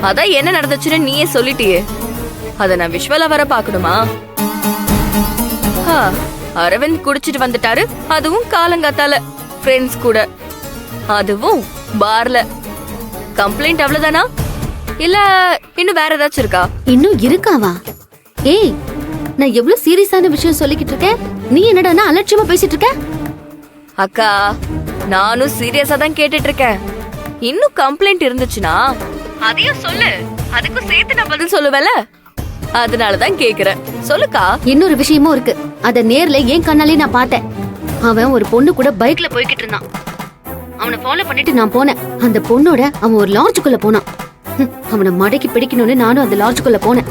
அதான் என்ன நடந்துச்சுன்னு நீயே சொல்லிட்டியே. அத நான் விஷுவலா வர பாக்கணுமா? அரவிந்த் குடிச்சிட்டு வந்துட்டாரு, அதுவும் காலங்காத்தால ஃப்ரெண்ட்ஸ் கூட, அதுவும் பார்ல. கம்ப்ளைண்ட் அவ்வளவுதானா இல்ல இன்னும் வேற ஏதாச்சும் இருக்கா? இன்னும் இருக்காவா? ஏய், நான் எவ்வளவு சீரியஸான விஷயம் சொல்லிக்கிட்டு இருக்கேன், நீ என்னடா அலட்சியமா பேசிட்டு இருக்க? அக்கா, நானும் சீரியஸா தான் கேட்டுட்டு இருக்கேன். இன்னும் கம்ப்ளைண்ட் இருந்துச்சுன்னா அதையும் சொல்லு, அதுக்கும் சேர்த்து நான் பதில் சொல்லுவேல, அதனாலதான் கேக்குறேன். சொல்லுக்கா. இன்னொரு விஷயமும் இருக்கு, அத நேர்ல ஏன் கண்ணாலே நான் பார்த்தேன். அவன் ஒரு பொண்ணு கூட பைக்ல போய்கிட்டு இருந்தான். அவனை ஃபாலோ பண்ணிட்டு நான் போனேன். அந்த பொண்ணோட அவன் ஒரு லாட்ஜுக்குள்ள போனான். அவனை மடக்கி பிடிக்கணும்னு நானும் அந்த லாட்ஜுக்குள்ள போனேன்.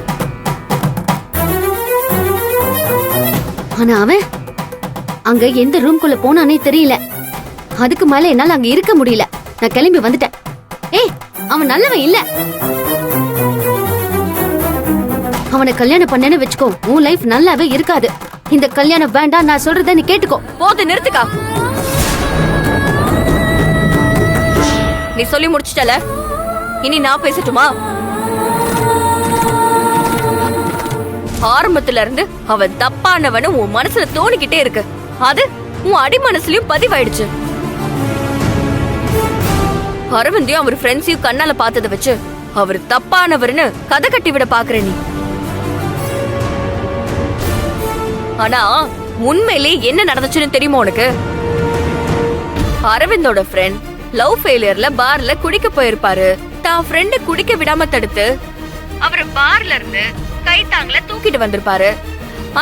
ஆனா அவன் அங்க எந்த ரூம்குள்ள போனானே தெரியல. அதுக்கு மேல என்னால அங்க இருக்க முடியல. நான் கிளம்பி வந்துட்டேன். ஏய், அவன் நல்லவன் இல்ல. அவனை கல்யாணம் பண்ணேன்னு வெச்சுக்கோ, உன் லைஃப் நல்லாவே இருக்காது. இந்த கல்யாணம் வேண்டாம், நான் சொல்றத நீ கேட்டுக்கோ. போது, நிறுத்துக்கா. நீ சொல்லி முடிச்சிட்டல, இனி நான் பேசட்டுமா? ஆரம்பத்துல இருந்து அவன் தப்பானவனு உன் மனசுல தோணிக்கிட்டே இருக்கு. அது உன் அடி மனசுலயும் பதிவாயிடுச்சு. அரவிந்தையும் அவர் ஃப்ரெண்ட்ஸையும் கண்ணால பார்த்தத வச்சு அவர் தப்பானவர்னு கதை கட்டி விட பாக்குற நீ. ஆனா உண்மையிலே என்ன நடந்துச்சுன்னு தெரியுமா உனக்கு? அரவிந்தோட ஃப்ரெண்ட் லவ் ஃபெயிலியர்ல பார்ல குடிக்க போயிருப்பாரு. தான் ஃப்ரெண்ட் குடிக்க விடாம தடுத்து அவரை பார்ல இருந்து கைத்தாங்கள தூக்கிட்டு வந்திருப்பாரு.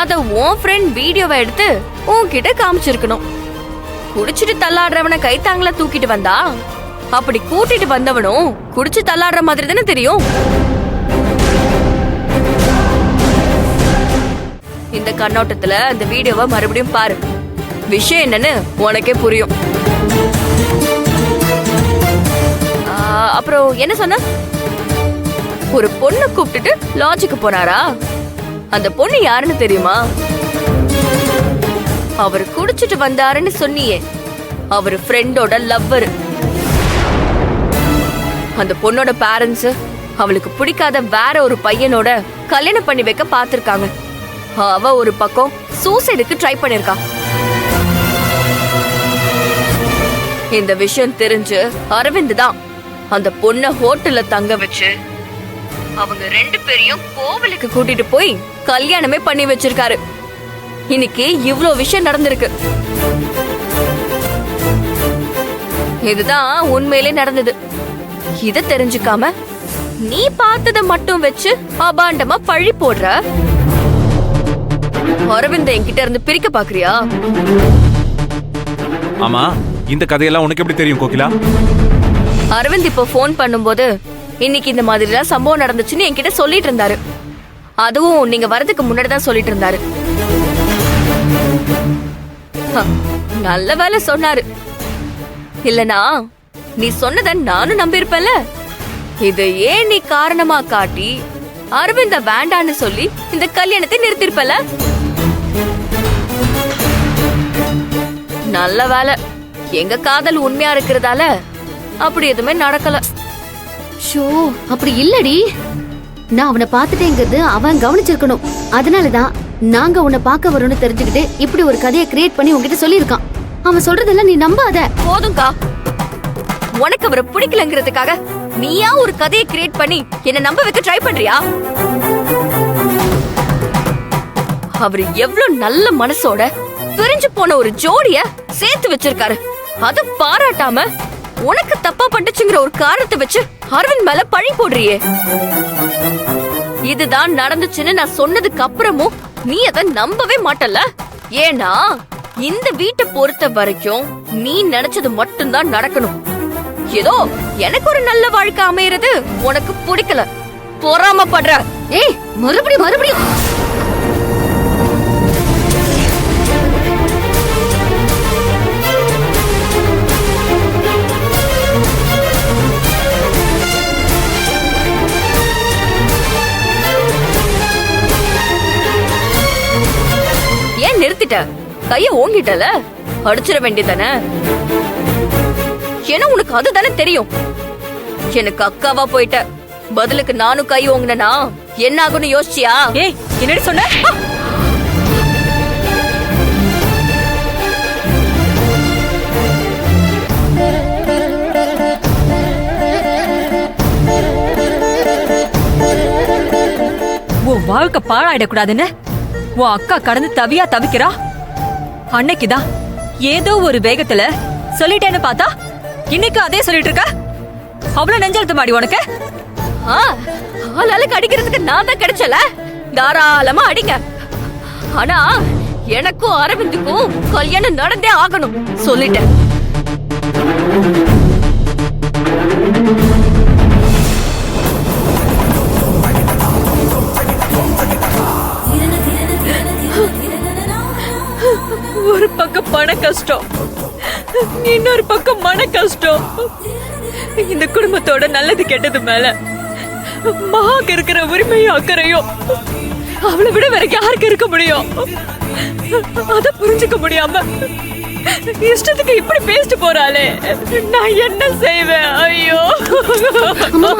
அத உன் ஃப்ரெண்ட் வீடியோவை எடுத்து உன்கிட்ட காமிச்சிருக்கணும். குடிச்சிட்டு தள்ளாடுறவன கைத்தாங்கள தூக்கிட்டு வந்தா அப்படி கூட்டிட்டு வந்தவனும் குடிச்சு தள்ளாடுற மாதிரி தானே தெரியும். இந்த கண்ணோட்டத்துல அந்த வீடியோவை மறுபடியும் பாரு. விஷயம் என்னன்னு உனக்கே புரியும். அப்புறம் என்ன சொன்ன? ஒரு பொண்ணு கூப்பிட்டுட்டு லாட்ஜுக்கு போனாரா? அந்த பொண்ணு யாருன்னு தெரியுமா? அவர் குடிச்சிட்டு வந்தாருன்னு சொன்னியே, அவர் ஃப்ரெண்டோட லவ்வர். அந்த பொண்ணோட பேரண்ட்ஸ் அவளுக்கு பிடிக்காத வேற ஒரு பையனோட கல்யாணம் பண்ணி வைக்க பாத்திருக்காங்க. அவ ஒரு பக்கம் சூசைடுக்கு ட்ரை பண்ணிருக்கா. இந்த விஷயம் தெரிஞ்சு அரவிந்த் தான் அந்த பொண்ண ஹோட்டல்ல தங்க வச்சு அவங்க ரெண்டு பேரையும் கோவிலுக்கு கூட்டிட்டு போய் கல்யாணமே பண்ணி வச்சிருக்காரு. இன்னைக்கு இவ்ளோ விஷயம் நடந்திருக்கு. இதுதான் உண்மையிலே நடந்தது. இத தெரிஞ்சுக்காம நீ பார்த்தத மட்டும் வச்சு அபாண்டமா பழி போடுற. அரவிந்த் என்கிட்ட இருந்து பிரிக்க பாக்குறியா? ஆமா, இந்த கதையெல்லாம் உனக்கு எப்படி தெரியும் கோகிலா? அரவிந்த் இப்போ போன் பண்ணும்போது இன்னைக்கு இந்த மாதிரி சம்பவம் நடந்துச்சுன்னு என்கிட்ட சொல்லிட்டு இருந்தாரு. அதுவும் நீங்க வரதுக்கு முன்னாடி தான் சொல்லிட்டு இருந்தாரு. நல்ல வேலை சொன்னாரு. இல்லனா நீ சொன்னத நானும் நம்பியிருப்பேன்ல. இது ஏன் நீ காரணமா காட்டி அரவிந்த வேண்டான்னு சொல்லி இந்த கல்யாணத்தை நிறுத்திருப்பல. நல்ல வேலை, எங்க காதல் உண்மையா இருக்கிறதால அப்படி எதுவுமே நடக்கல. ஷோ, அப்படி இல்லடி. நான் அவனை பார்த்துட்டேங்கிறது அவன் கவனிச்சிருக்கணும். அதனாலதான் நாங்க உன்னை பார்க்க வரோம்னு தெரிஞ்சுக்கிட்டு இப்படி ஒரு கதையை கிரியேட் பண்ணி உன்கிட்ட சொல்லியிருக்கான். அவன் சொல்றதெல்லாம் நீ நம்பாத. போதும்க்கா, உனக்கு அவரை பிடிக்கலங்கிறதுக்காக நீயா ஒரு கதையை கிரியேட் பண்ணி என்ன நம்ப வைக்க ட்ரை பண்றியா? அவர் எவ்வளவு நல்ல மனசோட பிரிஞ்சு போன ஒரு ஜோடிய சேர்த்து வச்சிருக்காரு. அது பாராட்டாம உனக்கு தப்பா பட்டுச்சுங்கிற ஒரு காரணத்தை வச்சு அரவிந்த் மேல பழி போடுறியே. இதுதான் நடந்துச்சுன்னு நான் சொன்னதுக்கு அப்புறமும் நீ அதை நம்பவே மாட்டல. ஏன்னா இந்த வீட்டை பொறுத்த வரைக்கும் நீ நினைச்சது மட்டும்தான் நடக்கணும். ஏதோ எனக்கு ஒரு நல்ல வாழ்க்கை அமையறது உனக்கு பிடிக்கல, பொறாமப்படுற. ஏய், மறுபடியும் ஏன் நிறுத்திட்ட? கைய ஓங்கிட்டல, அடிச்சிட வேண்டியதானே. ஏன்னா உனக்கு அதுதானே தெரியும். எனக்கு அக்காவா போயிட்ட, பதிலுக்கு நானும் கை ஓங்கினா என்ன ஆகும்னு யோசிச்சியா? ஏய், என்னடி சொன்ன? உன் வாழ்க்கை பாழாயிடக்கூடாதுன்னு உன் அக்கா கடந்து தவியா தவிக்கிறா. அன்னைக்குதான் ஏதோ ஒரு வேகத்துல சொல்லிட்டேன்னு பார்த்தா இன்னைக்கு அதே சொல்லிட்டு இருக்க. அவ்வளவு நெஞ்செழுத்து மாடி உனக்கு. ஆளாளுக்கு அடிக்கிறதுக்கு நான் தான் கிடைச்சல, தாராளமா அடிங்க. ஆனா எனக்கும் அரவிந்துக்கும் கல்யாணம் நடந்தே ஆகணும் சொல்லிட்டேன். ஒரு பக்கம் பண கஷ்டம், இன்னொரு பக்கம் மன கஷ்டம். இந்த குடும்பத்தோட நல்லது கெட்டது மேல மகாக்கு இருக்கிற உரிமையும் அக்கறையும் அவளை விட வேற யாருக்கு இருக்க முடியும்? அத புரிஞ்சுக்க முடியாம இஷ்டத்துக்கு இப்படி பேசிட்டு போறாளே, நான் என்ன செய்வேன்? ஐயோ, அம்மா.